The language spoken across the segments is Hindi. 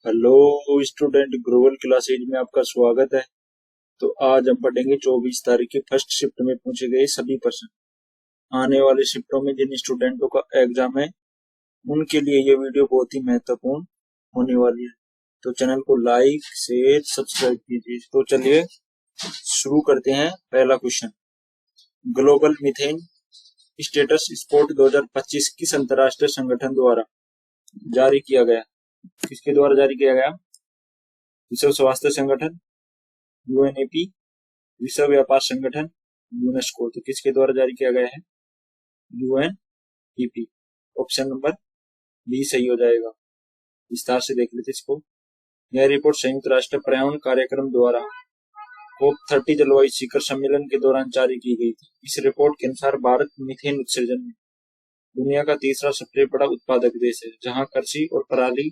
हेलो स्टूडेंट, ग्लोबल क्लासेज में आपका स्वागत है। तो आज हम पढ़ेंगे 24 तारीख की फर्स्ट शिफ्ट में पूछे गए सभी प्रश्न। आने वाले शिफ्टों में जिन स्टूडेंटों का एग्जाम है उनके लिए ये वीडियो बहुत ही महत्वपूर्ण होने वाली है। तो चैनल को लाइक शेयर सब्सक्राइब कीजिए। तो चलिए शुरू करते हैं। पहला question, global methane status report 2025 किस अंतरराष्ट्रीय संगठन द्वारा जारी किया गया? किसके द्वारा जारी किया गया? विश्व स्वास्थ्य संगठन, यूएनईपी, विश्व व्यापार संगठन, यूनेस्को। तो किसके द्वारा जारी किया गया है? यूएनईपी। ऑप्शन नंबर बी सही हो जाएगा। विस्तार से देख लेते इसको। यह रिपोर्ट संयुक्त राष्ट्र पर्यावरण कार्यक्रम द्वारा COP30 जलवायु शिखर सम्मेलन के दौरान जारी की गई थी। इस रिपोर्ट के अनुसार भारत मीथेन उत्सर्जन में दुनिया का तीसरा सबसे बड़ा उत्पादक देश है, जहां कृषि और पराली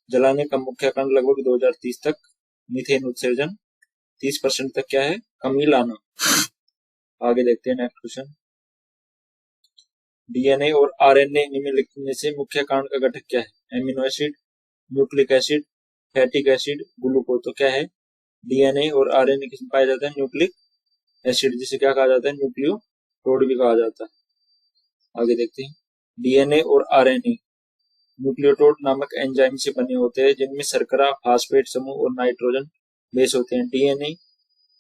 जलाने का मुख्य कारण लगभग 2030 तक मीथेन उत्सर्जन 30% तक क्या है? कमी लाना। आगे देखते हैं नेक्स्ट क्वेश्चन। डीएनए और आरएनए निम्नलिखित में से मुख्य कारण का घटक क्या है? Amino acid, nucleic acid, फैटिक acid, glucose. तो क्या है? डीएनए और आरएनए किसमें पाया जाता है? न्यूक्लिक एसिड, जिसे क्या कहा जाता है? न्यूक्लियोटाइड भी कहा जाता है। आगे देखते हैं। डीएनए और आरएनए न्यूक्लियोटाइड नामक एंजाइम से बने होते हैं, जिनमें शर्करा, फास्फेट समूह और नाइट्रोजन बेस होते हैं। डीएनए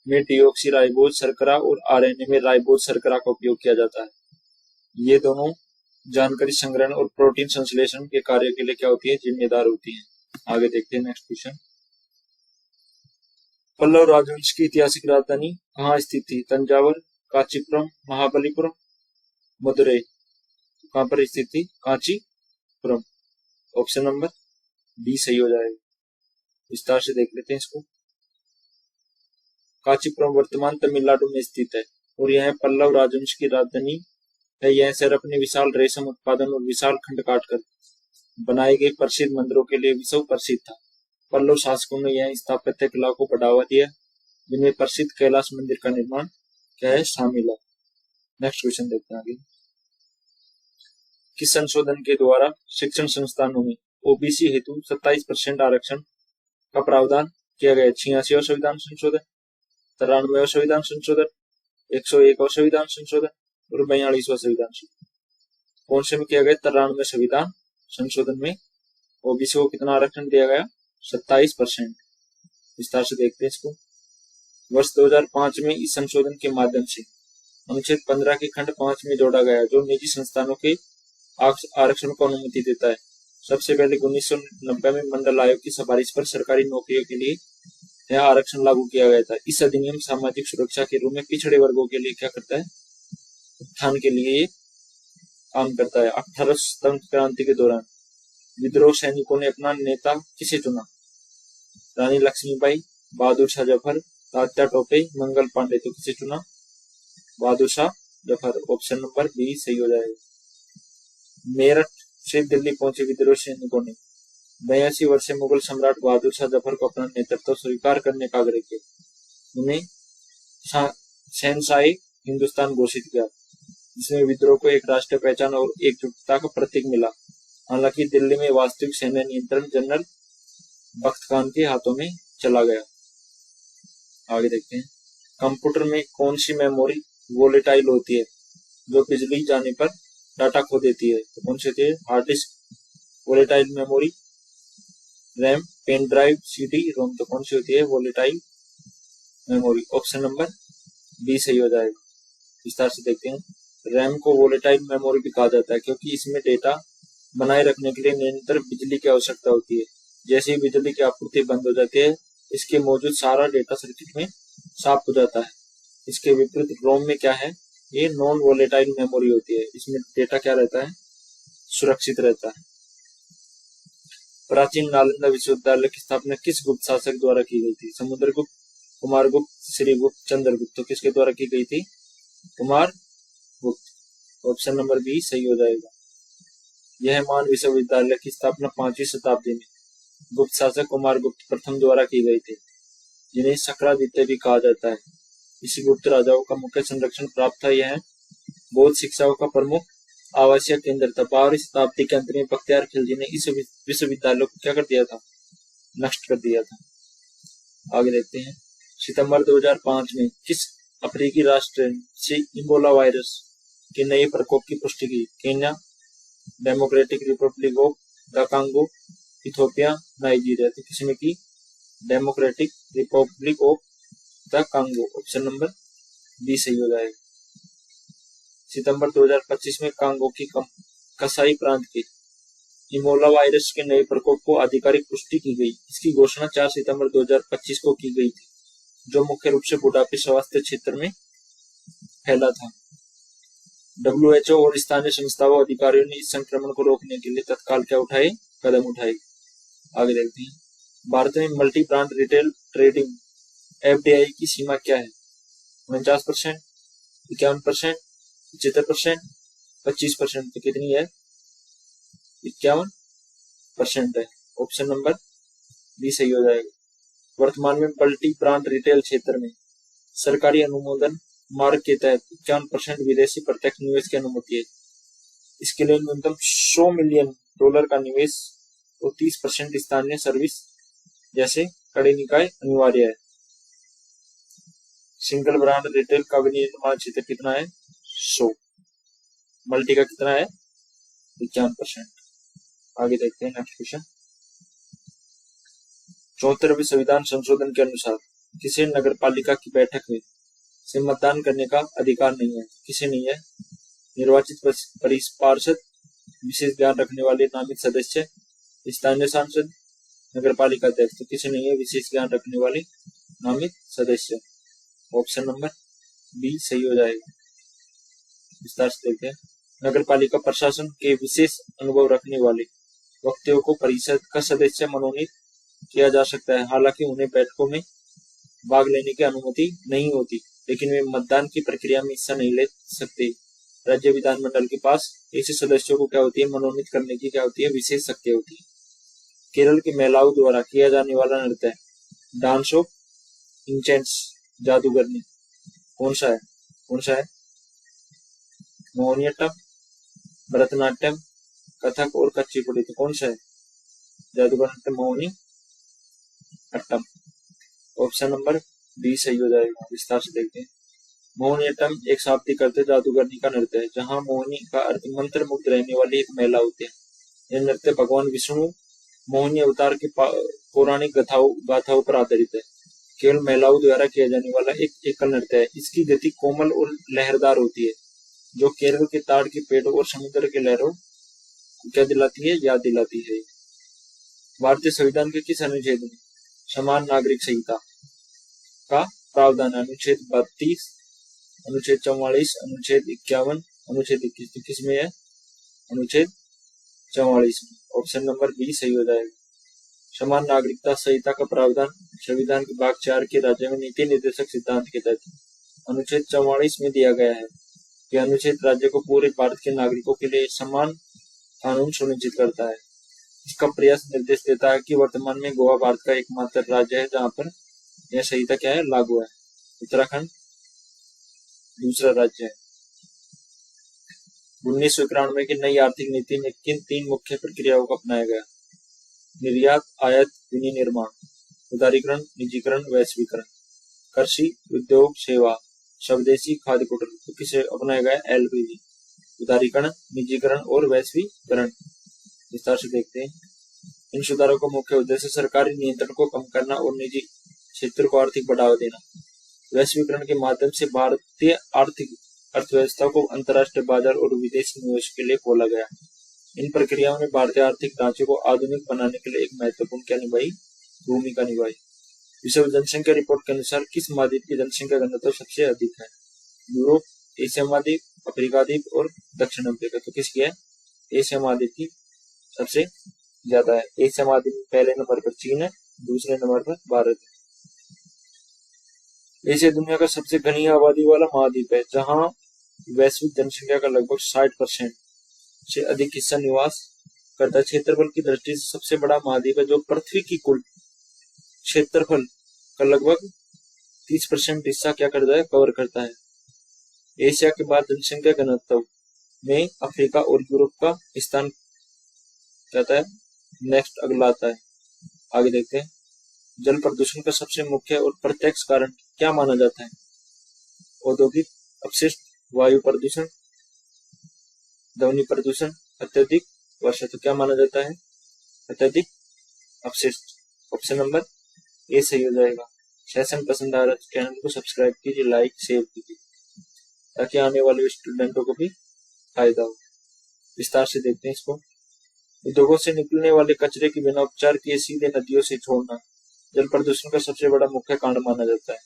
में डीऑक्सीराइबोज शर्करा और आरएनए में राइबोज शर्करा का उपयोग किया जाता है। ये दोनों जानकारी संग्रहण और प्रोटीन संश्लेषण के कार्य के लिए क्या होती है? जिम्मेदार होती है। आगे देखते हैं नेक्स्ट क्वेश्चन। पल्लव राजवंश की ऐतिहासिक राजधानी कहाँ स्थित थी? तंजावर, कांचीपुरम, महाबलीपुरम, मदुरई। कहाँ पर स्थित थी? कांचीपुरम। ऑप्शन नंबर डी सही हो जाएगा। विस्तार से देख लेते हैं इसको। कांचीपुरम वर्तमान तमिलनाडु में स्थित है और यह पल्लव राजवंश की राजधानी है। यह शहर अपने विशाल रेशम उत्पादन और विशाल खंड काटकर बनाए गए प्रसिद्ध मंदिरों के लिए विश्व प्रसिद्ध था। पल्लव शासकों ने यह स्थापत्य कला को बढ़ावा दिया, जिनमें प्रसिद्ध कैलाश मंदिर का निर्माण क्या है? शामिल है। नेक्स्ट क्वेश्चन देखते हैं आगे। किस संशोधन के द्वारा शिक्षण संस्थानों में ओबीसी हेतु 27% आरक्षण का प्रावधान किया गया? 86वां संविधान संशोधन, 93वां संविधान संशोधन, 101वां संविधान संशोधन और 42वां संविधान संशोधन। कौन से में किया गया? 93वें संविधान संशोधन में ओबीसी को कितना आरक्षण दिया गया? 27%। विस्तार से देखते हैं इसको। वर्ष 2005 में इस संशोधन के माध्यम से अनुच्छेद 15 के खंड 5 में जोड़ा गया, जो निजी संस्थानों के आरक्षण को अनुमति देता है। सबसे पहले 1990 में मंडल आयोग की सिफारिश पर सरकारी नौकरियों के लिए यह आरक्षण लागू किया गया था। इस अधिनियम सामाजिक सुरक्षा के रूप में पिछड़े वर्गों के लिए क्या करता है? उत्थान के लिए ये काम करता है। 18 सतंत्र क्रांति के दौरान विद्रोह सैनिकों ने अपना नेता किसे चुना? रानी लक्ष्मीबाई, बहादुर शाह जफर, तात्या टोपे, मंगल पांडे। तो किसे चुना? Bahadur Shah Zafar. Option number B सही हो जाएगा। मेरठ से दिल्ली पहुंचे विद्रोह सैनिकों ने 82 वर्षीय मुगल सम्राट बहादुर शाह जफर को अपना नेतृत्व स्वीकार करने का आग्रह किया। उन्हें शहंशाही हिंदुस्तान घोषित किया, जिसमें विद्रोह को एक राष्ट्रीय पहचान और एकजुटता का प्रतीक मिला। हालांकि दिल्ली में वास्तविक सैन्य नियंत्रण जनरल बख्त खान के हाथों में चला गया। आगे देखते हैं। कंप्यूटर में कौन सी मेमोरी वोलेटाइल होती है, जो बिजली जाने पर डाटा खो देती है? तो कौन सी होती है? Hard disk volatile memory, RAM, pen drive, CD ROM. तो कौन सी होती है? Volatile memory. Option number B सही हो जाएगा। विस्तार से देखते हैं। रैम को वोलेटाइल मेमोरी भी कहा जाता है, क्योंकि इसमें डेटा बनाए रखने के लिए निरंतर बिजली की आवश्यकता होती है। जैसे ही बिजली की आपूर्ति बंद हो जाती है, इसके मौजूद सारा डेटा सर्किट में साफ हो जाता है। इसके विपरीत रोम में क्या है? ये नॉन वोलेटाइल मेमोरी होती है। इसमें डेटा क्या रहता है? सुरक्षित रहता है। प्राचीन नालंदा विश्वविद्यालय की स्थापना किस गुप्त शासक द्वारा की गई थी? समुद्रगुप्त, कुमारगुप्त, श्रीगुप्त, चंद्रगुप्त। तो किसके द्वारा की गई थी? कुमारगुप्त। ऑप्शन नंबर बी सही हो जाएगा। यह मान विश्वविद्यालय की स्थापना 5वीं शताब्दी में गुप्त शासक कुमारगुप्त प्रथम द्वारा की गई थी, जिन्हें शक्रादित्य भी कहा जाता है। इसी गुप्त राजाओं का मुख्य संरक्षण प्राप्त था। यह बौद्ध शिक्षाओं का प्रमुख आवासीय केंद्र था। 12वीं शताब्दी के अंत में बख्तियार खिलजी ने इस विश्वविद्यालय को क्या कर दिया था? नष्ट कर दिया था। आगे देखते हैं, सितंबर 2005 में किस अफ्रीकी राष्ट्र से इबोला वायरस के नए प्रकोप की पुष्टि की? Kenya, Democratic Republic of the Congo, Ethiopia, Nigeria. तो किसने की? Democratic Republic of the Congo. Option number B सही हो जाएगा। सितंबर 2025 में कांगो की कसाई प्रांत के इबोला वायरस के नए प्रकोप को आधिकारिक पुष्टि की गई। इसकी घोषणा 4 सितंबर 2025 को की गई थी, जो मुख्य रूप से बुढ़ापे स्वास्थ्य क्षेत्र में फैला था। WHO और स्थानीय संस्थाओं अधिकारियों ने इस संक्रमण को रोकने के लिए तत्काल क्या उठाए? कदम उठाए। आगे देखते हैं, भारत में multi brand retail trading FDI की सीमा क्या है? 49%, 51%, 75%, 25%। तो कितनी है? 51% है। ऑप्शन नंबर बी सही हो जाएगा। वर्तमान में मल्टी ब्रांड रिटेल क्षेत्र में सरकारी अनुमोदन मार्ग के तहत 51% विदेशी प्रत्यक्ष निवेश की अनुमति है। इसके लिए न्यूनतम $100 मिलियन का निवेश और 30% स्थानीय सर्विस जैसे कड़े निकाय अनिवार्य है। सिंगल ब्रांड रिटेल का विनिर्माण क्षेत्र कितना है? 100। मल्टी का कितना है? 51%। आगे देखते हैं नेक्स्ट क्वेश्चन। 74वें संविधान संशोधन के अनुसार किसे नगर पालिका की बैठक में से मतदान करने का अधिकार नहीं है? किसे नहीं है? निर्वाचित पार्षद, विशेष ज्ञान रखने वाले नामित सदस्य, स्थानीय सांसद, नगर पालिका अध्यक्ष। तो किसे नहीं है? विशेष ज्ञान रखने वाले नामित सदस्य। ऑप्शन नंबर बी सही हो जाएगा। विस्तार से देखते हैं, नगर पालिका प्रशासन के विशेष अनुभव रखने वाले व्यक्तियों को परिषद का सदस्य मनोनीत किया जा सकता है। हालांकि उन्हें बैठकों में भाग लेने की अनुमति नहीं होती, लेकिन वे मतदान की प्रक्रिया में हिस्सा नहीं ले सकते। राज्य विधानमंडल के पास ऐसे सदस्यों को क्या होती है? मनोनीत करने की क्या होती है? विशेष शक्ति होती है। केरल की महिलाओं द्वारा किया जाने वाला नृत्य डांस ऑफ इंचेंट्स, जादूगरनी, कौन सा है? कौन सा है? मोहिनीअट्टम, भरतनाट्यम, कथक और कुचिपुड़ी। तो कौन सा है? जादूगर Mohini Attam. Option number B सही हो जाएगा। विस्तार से देखते हैं, मोहिनीअट्टम एक शाब्दिक अर्थ जादूगरनी का नृत्य है, जहां मोहिनी का अर्थ मंत्र मुग्ध रहने वाली एक महिला होती है। यह नृत्य भगवान विष्णु मोहिनी अवतार के पौराणिक गाथाओं पर आधारित है। केवल महिलाओं द्वारा किया जाने वाला एक एकल नृत्य है। इसकी गति कोमल और लहरदार होती है, जो केरल के ताड़ के पेड़ों और समुद्र के लहरों को क्या दिलाती है? याद दिलाती है। भारतीय संविधान के किस अनुच्छेद में समान नागरिक संहिता का प्रावधान? अनुच्छेद 32, अनुच्छेद 44, अनुच्छेद 51, अनुच्छेद 21। किसमें है? अनुच्छेद 44 में। ऑप्शन नंबर बी सही हो जाएगा। समान नागरिकता संहिता का प्रावधान संविधान के भाग 4 के राज्य में नीति निर्देशक सिद्धांत के तहत अनुच्छेद 44 में दिया गया है। यह अनुच्छेद राज्य को पूरे भारत के नागरिकों के लिए समान कानून सुनिश्चित करता है। इसका प्रयास निर्देश देता है कि वर्तमान में गोवा भारत का एकमात्र राज्य है जहां पर यह संहिता क्या है? लागू है। उत्तराखंड दूसरा राज्य है। 1991 की नई आर्थिक नीति में किन 3 मुख्य प्रक्रियाओं को अपनाया गया? निर्यात, आयात, विनिर्माण, उदारीकरण, निजीकरण, वैश्वीकरण। कृषि, उद्योग, सेवा, स्वदेशी, खाद्य कुटीर। तो किसे अपनाया गया? LPG। उदारीकरण, निजीकरण और वैश्वीकरण। विस्तार से देखते हैं, इन सुधारों का मुख्य उद्देश्य सरकारी नियंत्रण को कम करना और निजी क्षेत्र को आर्थिक बढ़ावा देना। वैश्वीकरण के माध्यम से भारतीय आर्थिक अर्थव्यवस्था को अंतर्राष्ट्रीय बाजार और विदेशी निवेश के लिए खोला गया। इन प्रक्रियाओं ने भारतीय आर्थिक ढांचे को आधुनिक बनाने के लिए एक महत्वपूर्ण भूमिका निभाई। विश्व जनसंख्या रिपोर्ट के अनुसार किस महाद्वीप की जनसंख्या घनत्व सबसे अधिक है? यूरोप, एशिया महाद्वीप, अफ्रीका द्वीप और दक्षिण अफ्रीका। तो किसकी है? एशिया महाद्वीप की सबसे ज्यादा है। एशिया महाद्वीप में पहले नंबर पर चीन है, दूसरे नंबर पर भारत है। एशिया दुनिया का सबसे घनी आबादी वाला महाद्वीप है, जहां वैश्विक जनसंख्या का लगभग 60% से अधिक हिस्सा निवास करता है। क्षेत्रफल की दृष्टि से सबसे बड़ा महाद्वीप है, जो पृथ्वी की कुल क्षेत्रफल का लगभग 30% हिस्सा क्या करता है? कवर करता है। एशिया के बाद जनसंख्या घनत्व में अफ्रीका और यूरोप का स्थान कहता है नेक्स्ट अगला आता है। आगे देखते हैं, जल प्रदूषण का सबसे मुख्य और प्रत्यक्ष कारण क्या माना जाता है? औद्योगिक अपशिष्ट, वायु प्रदूषण, ध्वनि प्रदूषण, अत्यधिक वर्षा। तो क्या माना जाता है? अत्यधिक अपशिष्ट। ऑप्शन नंबर ए सही हो जाएगा। सेशन पसंद आ रहा है तो चैनल को सब्सक्राइब कीजिए, लाइक शेयर कीजिए, ताकि आने वाले स्टूडेंटों को भी फायदा हो। विस्तार से देखते हैं इसको। उद्योगों से निकलने वाले कचरे की बिना उपचार किए सीधे नदियों से छोड़ना जल प्रदूषण का सबसे बड़ा मुख्य कारण माना जाता है।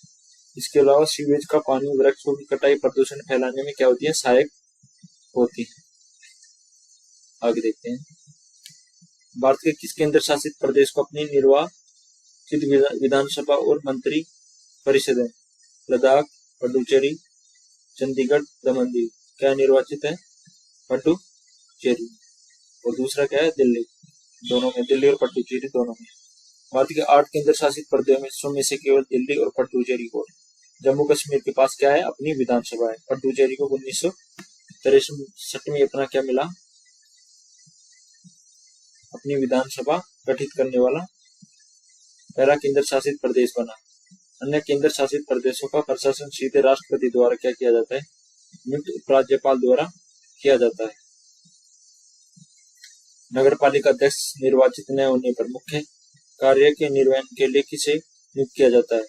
इसके अलावा सीवेज का पानी, वृक्षों की कटाई प्रदूषण फैलाने में क्या होती है? सहायक होती है। आगे देखते हैं, भारत के किस केंद्र शासित प्रदेश को अपनी निर्वाचित विधानसभा और मंत्री परिषद है? लद्दाख, पुडुचेरी, चंडीगढ़, दमन दीव। क्या निर्वाचित है? पुडुचेरी। और दूसरा क्या है? दिल्ली। दोनों में, दिल्ली और पुडुचेरी दोनों में। भारत के 8 केंद्र शासित प्रदेशों में से केवल दिल्ली और पुडुचेरी को, जम्मू कश्मीर के पास क्या है? अपनी विधानसभा है। पुडुचेरी को 1963 में अपना क्या मिला? अपनी विधानसभा गठित करने वाला पहला केंद्र शासित प्रदेश बना। अन्य केंद्र शासित प्रदेशों का प्रशासन सीधे राष्ट्रपति द्वारा क्या किया जाता है? नियुक्त राज्यपाल द्वारा किया जाता है। नगर पालिका अध्यक्ष निर्वाचित न होने पर मुख्य कार्य के निर्वहन के लिए किसे नियुक्त किया जाता है?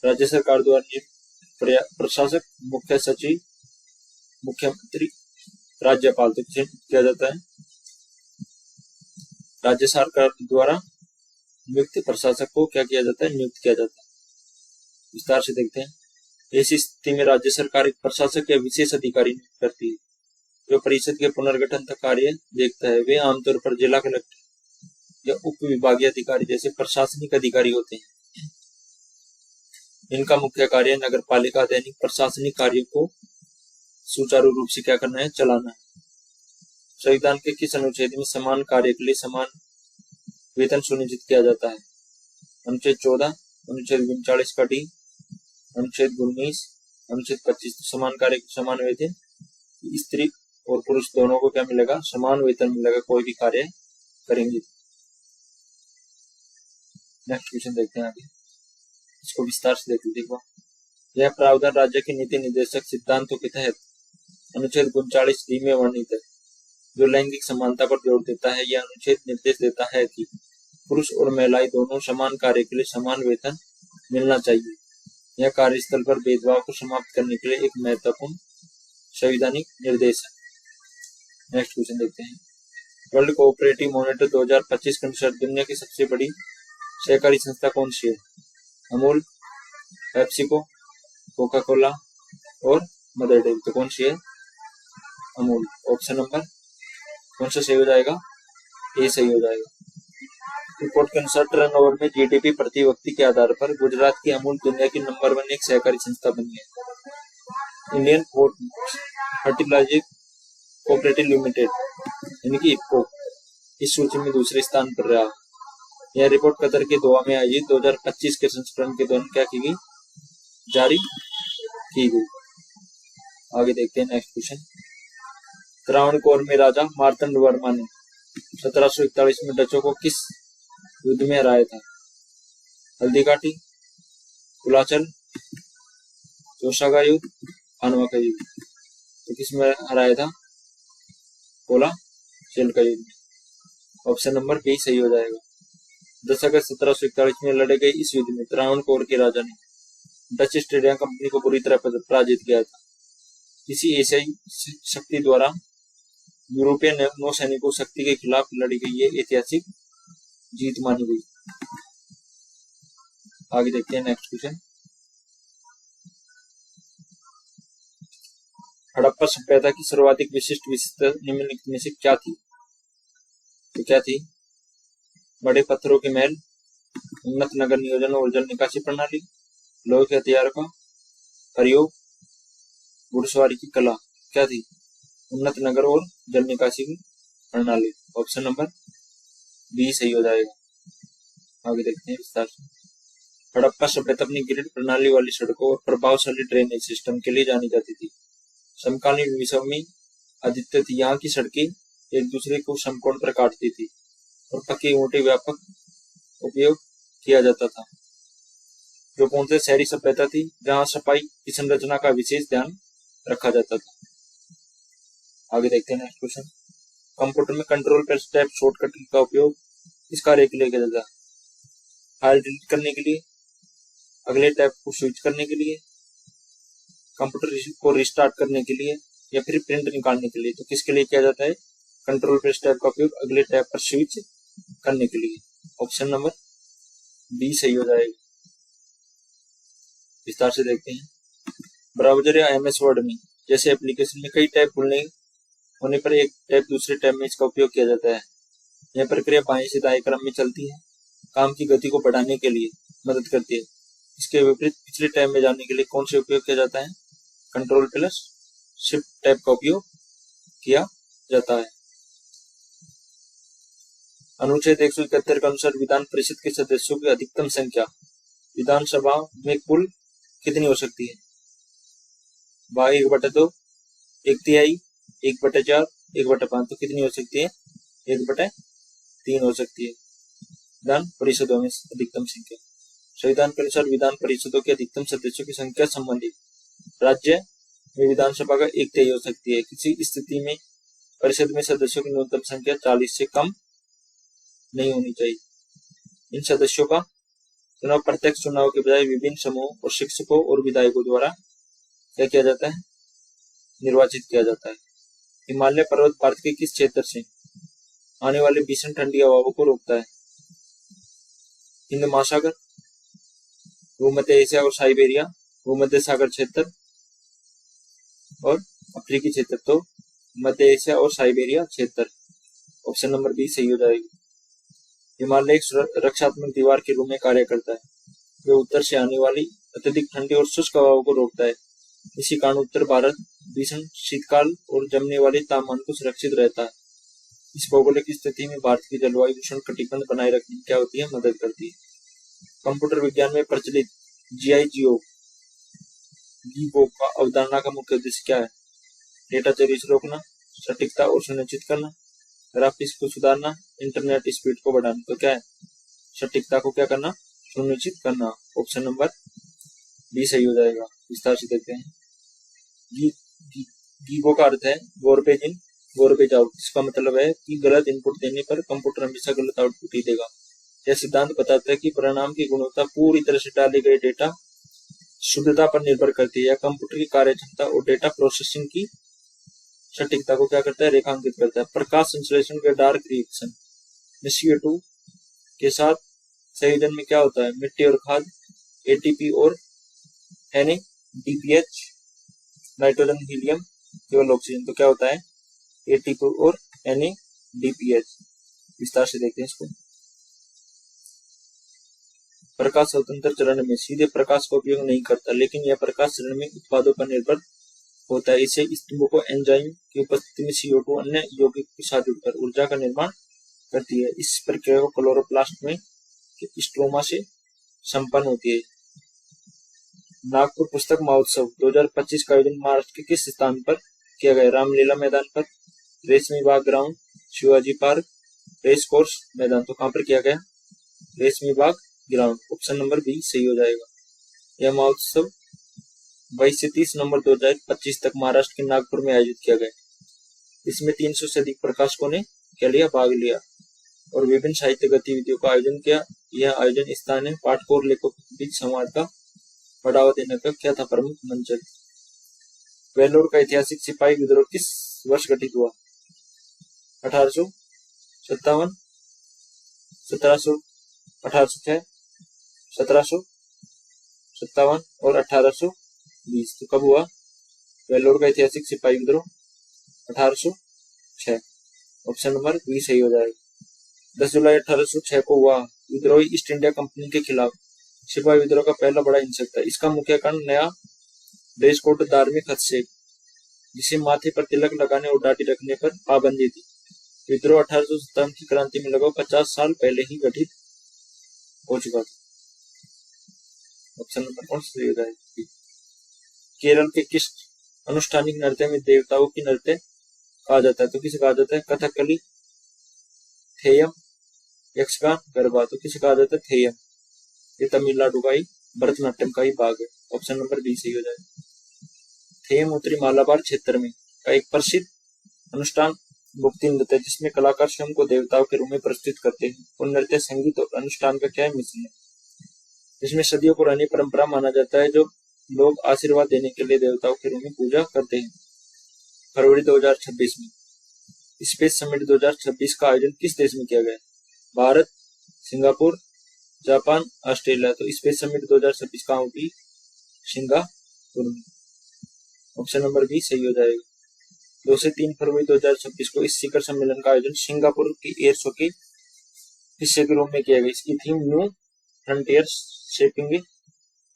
राज्य सरकार द्वारा नियुक्त प्रशासक, मुख्य सचिव, मुख्यमंत्री, राज्यपाल। तो किसे नियुक्त किया जाता है? राज्य सरकार द्वारा नियुक्त प्रशासक को क्या किया जाता है? नियुक्त किया जाता है। विस्तार से देखते हैं, ऐसी स्थिति में राज्य सरकार एक प्रशासक या विशेष अधिकारी नियुक्त करती है जो परिषद के पुनर्गठन तक कार्य देखता है। वे आमतौर पर जिला कलेक्टर या उप विभागीय अधिकारी जैसे प्रशासनिक अधिकारी होते हैं। इनका मुख्य कार्य नगर पालिका दैनिक प्रशासनिक कार्यों को सुचारू रूप से क्या करना है? चलाना है। संविधान के किस अनुच्छेद में समान कार्य के लिए समान वेतन सुनिश्चित किया जाता है? अनुच्छेद 14, अनुच्छेद 39 का डी, अनुच्छेद 19, अनुच्छेद 25। समान कार्य को समान वेतन, स्त्री और पुरुष दोनों को क्या मिलेगा? समान वेतन मिलेगा, कोई भी कार्य करेंगे। नेक्स्ट क्वेश्चन देखते हैं आगे, इसको विस्तार से देखो। यह प्रावधान राज्य के नीति निर्देशक सिद्धांतों के तहत अनुच्छेद 39 डी में वर्णित है, जो लैंगिक समानता पर जोर देता है। यह अनुच्छेद निर्देश देता है कि पुरुष और महिलाएं दोनों समान कार्य के लिए समान वेतन मिलना चाहिए। यह कार्यस्थल पर भेदभाव को समाप्त करने के लिए एक महत्वपूर्ण संवैधानिक निर्देश है। नेक्स्ट क्वेश्चन देखते हैं, वर्ल्ड कोऑपरेटिव मॉनिटर 2025 के अनुसार दुनिया की सबसे बड़ी सहकारी संस्था कौन सी है? अमूल, पेप्सिको, कोका कोला और मदर डेयरी। तो कौन सी है? अमूल। ऑप्शन नंबर कौन सा सही हो जाएगा? ए सही हो जाएगा। रिपोर्ट के अनुसार टर्नओवर में जीडीपी प्रति व्यक्ति के आधार पर गुजरात की अमूल दुनिया की नंबर 1 एक सहकारी संस्था बनी है। इंडियन फर्टिलाइजर कोऑपरेटिव लिमिटेड यानी कि इफ्को इस सूची में दूसरे स्थान पर रहा। यह रिपोर्ट कतर के दोहा में आयोजित 2025 के संस्करण के दौरान क्या की गई? जारी की गई। आगे देखते हैं नेक्स्ट क्वेश्चन, त्रावणकोर में राजा मार्तंड वर्मा ने 1741 में डचों को किस युद्ध में हराया था? हल्दीघाटी, कुलाचल, चौसा का युद्ध, खानवा का युद्ध। तो किसमें हराया था? कोलाचल का युद्ध। ऑप्शन नंबर बी सही हो जाएगा। 10 अगस्त 1741 में लड़े गए इस युद्ध में त्रावणकोर के राजा ने डच ईस्ट इंडिया कंपनी को बुरी तरह पराजित किया था। किसी एशियाई शक्ति द्वारा यूरोपीय नौसैनिकों शक्ति के खिलाफ लड़ी गई ये ऐतिहासिक जीत मानी गई। आगे देखते हैं नेक्स्ट क्वेश्चन, हड़प्पा सभ्यता की सर्वाधिक विशिष्ट विशेषता निम्नलिखित में से क्या थी? तो क्या थी? बड़े पत्थरों के महल, उन्नत नगर नियोजन और जल निकासी प्रणाली, लोहे के हथियारों का प्रयोग, घुड़सवारी की कला। क्या थी? उन्नत नगर और जल निकासी की प्रणाली। ऑप्शन नंबर बी सही हो जाएगा। आगे देखते हैं विस्तार से, हड़प्पा सभ्यता अपनी ग्रिड प्रणाली वाली सड़कों और प्रभावशाली ड्रेनेज सिस्टम के लिए जानी जाती थी। समकालीन विश्व में अद्वितीय थी। यहाँ की सड़कें एक दूसरे को समकोण पर काटती थी और पक्की ईंटें व्यापक उपयोग किया जाता था, जो पूर्णतः शहरी सभ्यता थी जहां सफाई की संरचना का विशेष ध्यान रखा जाता था। आगे देखते हैं नेक्स्ट क्वेश्चन। कंप्यूटर में कंट्रोल पर स्टेप शॉर्टकट का उपयोग किस कार्य के लिए किया जाता है? फाइल डिलीट करने के लिए, अगले टैब को स्विच करने के लिए, कंप्यूटर को रिस्टार्ट करने के लिए, या फिर प्रिंट निकालने के लिए। तो किसके लिए किया जाता है कंट्रोल प्रेस टैब का उपयोग? अगले टैब पर स्विच करने के लिए। ऑप्शन नंबर बी सही हो जाएगा। विस्तार से देखते हैं। ब्राउजर या एमएस वर्ड में जैसे एप्लीकेशन में कई टैब खुलने होने पर एक टैब दूसरे टैब में इसका उपयोग किया जाता है। यह प्रक्रिया बाएं से दाएं क्रम में चलती है, काम की गति को बढ़ाने के लिए मदद करती है। इसके विपरीत पिछले टैब में जाने के लिए कौन से उपयोग किया जाता है? कंट्रोल प्लस शिफ्ट टैब का उपयोग किया जाता है। अनुच्छेद 171 के अनुसार विधान परिषद के सदस्यों की अधिकतम संख्या विधानसभा में कुल कितनी हो सकती है? 1/2, 1/3, 1/4, 1/5। तो कितनी हो सकती है? 1/3 हो सकती है विधान परिषदों में अधिकतम संख्या। संविधान के अनुसार विधान परिषदों के अधिकतम सदस्यों की संख्या संबंधित राज्य में विधानसभा का 1/3 हो सकती है। किसी स्थिति में परिषद में सदस्यों की न्यूनतम संख्या 40 से कम नहीं होनी चाहिए। इन सदस्यों का चुनाव प्रत्यक्ष चुनाव के बजाय विभिन्न समूह और शिक्षकों और विधायकों द्वारा क्या किया जाता है? निर्वाचित किया जाता है। हिमालय पर्वत भारत के किस क्षेत्र से आने वाले भीषण ठंडी हवाओं को रोकता है? हिंद महासागर, भूमध्य एशिया और साइबेरिया, भूमध्य सागर क्षेत्र और अफ्रीकी क्षेत्र। तो मध्य एशिया और साइबेरिया क्षेत्र। ऑप्शन नंबर बी सही हो जाएगी। हिमालय एक रक्षात्मक दीवार के रूप में कार्य करता है। वह उत्तर से आने वाली अत्यधिक ठंडी और शुष्क हवाओं को रोकता है। इसी कारण उत्तर भारत भीषण शीतकाल और जमने वाले तापमान को सुरक्षित रहता है। इस भौगोलिक स्थिति में भारत की जलवायु उष्ण कटिबंध बनाए रखने में क्या होती है? मदद करती है। कंप्यूटर विज्ञान में प्रचलित GIGO का अवधारणा का मुख्य उद्देश्य क्या है? डेटा चोरी से रोकना, सटीकता और सुनिश्चित करना, ग्राफिक्स को सुधारना, इंटरनेट स्पीड को बढ़ाना। तो क्या है? सटीकता को क्या करना? सुनिश्चित करना। ऑप्शन नंबर बी सही हो जाएगा। विस्तार से देखते हैं। गीगो का अर्थ है गॉर्बेज इन गॉर्बेज आउट। इसका मतलब है कि गलत इनपुट देने पर कंप्यूटर हमेशा गलत आउटपुट ही देगा। यह सिद्धांत बताता है कि परिणाम की गुणवत्ता पूरी तरह से डाले गए डेटा शुद्धता पर निर्भर करती है। यह कंप्यूटर की कार्यक्षमता और डेटा प्रोसेसिंग की सटीकता को क्या करता है? रेखांकित करता है। प्रकाश संश्लेषण के डार्क रिएक्शन में CO2 के साथ संयोजन में क्या होता है? मिट्टी और खाद, ATP और NADPH, नाइट्रोजन, हीलियम, केवल ऑक्सीजन। तो क्या होता है? ATP और NADPH। विस्तार से देखते हैं इसको। प्रकाश स्वतंत्र चरण में सीधे प्रकाश का उपयोग नहीं करता, लेकिन यह प्रकाश चरण में उत्पादों पर निर्भर होता है। इसे स्तंभों को एंजाइम की उपस्थिति में CO2 अन्य यौगिक के साथ जुड़कर ऊर्जा का निर्माण करती है। इस प्रक्रिया को क्लोरोप्लास्ट में स्ट्रोमा से संपन्न होती है। नागपुर पुस्तक महोत्सव 2025 का आयोजन महाराष्ट्र के किस स्थान पर किया गया? रामलीला मैदान पर, Reshmi Bagh ground, Shivaji park, race course Maidan. तो कहां पर किया गया? Reshmi Bagh ground. Option number B सही हो जाएगा। यह महोत्सव 22 से 30 नवंबर 2025 तक महाराष्ट्र के नागपुर में आयोजित किया गया। इसमें 300 से अधिक प्रकाशकों ने क्या लिया? भाग लिया और विभिन्न साहित्य गतिविधियों का आयोजन किया। यह आयोजन स्थानीय पाठकों और लेखकों के बीच संवाद का बढ़ावा देने का क्या था? प्रमुख मंच। वेल्लोर का ऐतिहासिक सिपाही विद्रोह किस वर्ष घटित हुआ? 1857, 1706, 1757 और 1820। तो कब हुआ वेल्लोर का ऐतिहासिक सिपाही विद्रोह? 1806। ऑप्शन नंबर बी सही हो जाएगा। 10 जुलाई 1806 को हुआ विद्रोही ईस्ट इंडिया कंपनी के खिलाफ सिपाही विद्रोह का पहला बड़ा हिंसक था। इसका मुख्य कारण नया ड्रेस कोड, धार्मिक हस्तक्षेप, जिसे माथे पर तिलक लगाने और दाढ़ी रखने पर पाबंदी थी। विद्रोह 1857 की क्रांति में लगभग 50 साल पहले ही घटित हो चुका था। ऑप्शन नंबर कौन सही हो जाएगा? केरल के किस अनुष्ठानिक नृत्य में देवताओं की नृत्य कहा जाता है? तो किसे कहा जाता है? कथकली, थेयम, यक्षगान गरबा तो किसे कहा जाता है? थेयम। ये तमिलनाडु का ही भरतनाट्यम का ही भाग है। ऑप्शन नंबर बी सही हो जाएगा। थेयम उत्तरी मालाबार क्षेत्र में का एक प्रसिद्ध अनुष्ठान भक्ति नृत्य है, जिसमें कलाकार स्वयं को देवताओं के रूप में प्रस्तुत करते हैं। और नृत्य संगीत और अनुष्ठान का क्या है? मिश्रण है। इसमें सदियों पुरानी परंपरा माना जाता है, जो लोग आशीर्वाद देने के लिए देवताओं के रूप में पूजा करते हैं। फरवरी 2026 में स्पेस समिट 2026 का आयोजन किस देश में किया गया? Bharat, Singapore, Japan, Australia. तो स्पेस समिट 2026 कहाँ होगी? सिंगापुर में। ऑप्शन नंबर बी सही हो जाएगा। 2 से 3 फरवरी 2026 को इस शिखर सम्मेलन का आयोजन सिंगापुर की एयर शो के हिस्से के रूप में किया गया। इसकी theme new frontiers shaping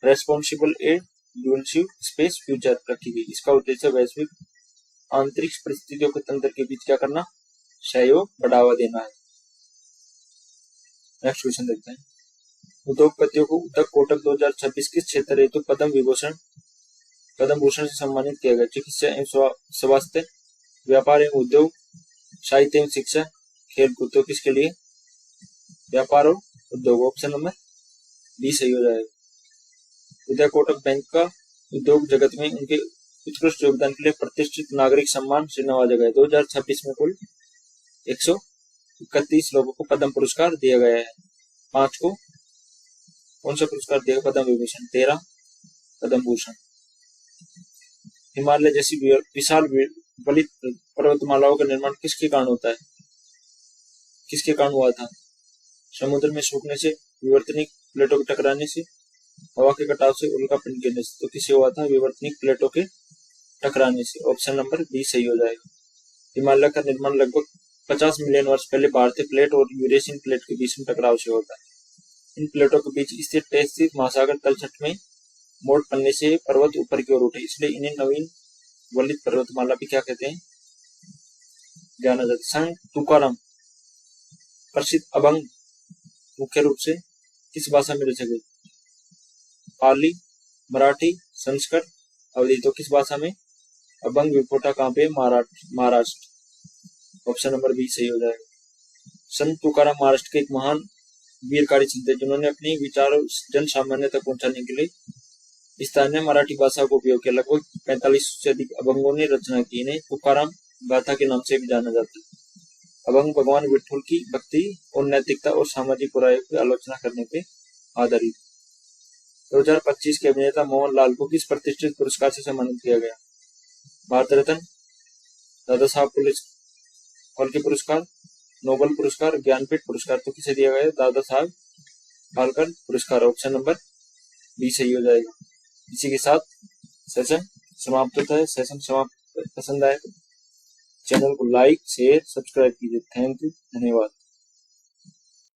responsible inclusive space future रखी गई। इसका उद्देश्य वैश्विक आंतरिक परिस्थितियों के तंत्र के बीच क्या करना? सहयोग बढ़ावा देना है। नेक्स्ट क्वेश्चन देखते हैं। उद्योगपतियों को उद्योग कोटक 2026 किस क्षेत्र हेतु पद्म भूषण से सम्मानित किया गया? चिकित्सा एवं स्वास्थ्य, व्यापार एवं उद्योग, साहित्य एवं शिक्षा, खेलकूद। तो किसके लिए? व्यापार और उद्योग। ऑप्शन नंबर बी सही हो जाएगा। उदय कोटक बैंक का उद्योग जगत में उनके उत्कृष्ट योगदान के लिए प्रतिष्ठित नागरिक सम्मान से नवाजा गया। 2026 में कुल 131 लोगों को पद्म पुरस्कार दिया गया है। 5 को कौन सा पुरस्कार दिया? पद्म विभूषण। 13 पद्म भूषण। हिमालय जैसी विशाल वलित पर्वतमालाओं का निर्माण किसके कारण होता है? किसके कारण हुआ था? समुद्र में सूखने से, विवर्तनिक प्लेटों के टकराने से, हवा के कटाव से, उल्कापिंड गिरने से। तो किससे हुआ था? विवर्तनिक प्लेटों के टकराने से। ऑप्शन नंबर बी सही हो जाएगा। हिमालय का निर्माण लगभग 50 मिलियन वर्ष पहले भारतीय प्लेट और यूरेशियन प्लेट के बीच में टकराव से होता है। इन प्लेटों के बीच स्थित टेस्टिस महासागर तलछट में मोड़ पड़ने से पर्वत ऊपर की ओर उठे, इसलिए इन्हें नवीन वलित पर्वतमाला भी क्या कहते हैं? जाना जाता है। संत तुकाराम प्रसिद्ध अभंग मुख्य रूप से किस भाषा में रचे गए? पाली, मराठी, संस्कृत, अवधी। तो किस भाषा में? अभंग विपोटा कहाँ पे? महाराष्ट्र। ऑप्शन नंबर बी सही हो जाएगा। संत तुकाराम महाराष्ट्र के एक महान वीरकारी संत थे, जिन्होंने अपने विचारों जन सामान्य तक पहुंचाने के लिए स्थानीय मराठी भाषा को उपयोग किया। लगभग 45 से अधिक अभंगों ने रचना की। इन्हें तुकाराम गाथा के नाम से भी जाना जाता है। अभंग भगवान विठ्ठल की भक्ति और नैतिकता और सामाजिक बुराइयों की आलोचना करने पे आधारित। 2025 के अभिनेता मोहनलाल को किस प्रतिष्ठित पुरस्कार से सम्मानित किया गया? भारत रत्न, दादा साहब फाल्के पुरस्कार, नोबेल पुरस्कार, ज्ञानपीठ पुरस्कार। तो किसे दिया गया? दादा साहब फाल्के पुरस्कार। ऑप्शन नंबर बी सही हो जाएगा। इसी के साथ सेशन समाप्त होता है। सेशन समाप्त पसंद आए तो चैनल को लाइक, शेयर, सब्सक्राइब कीजिए। थैंक यू, धन्यवाद।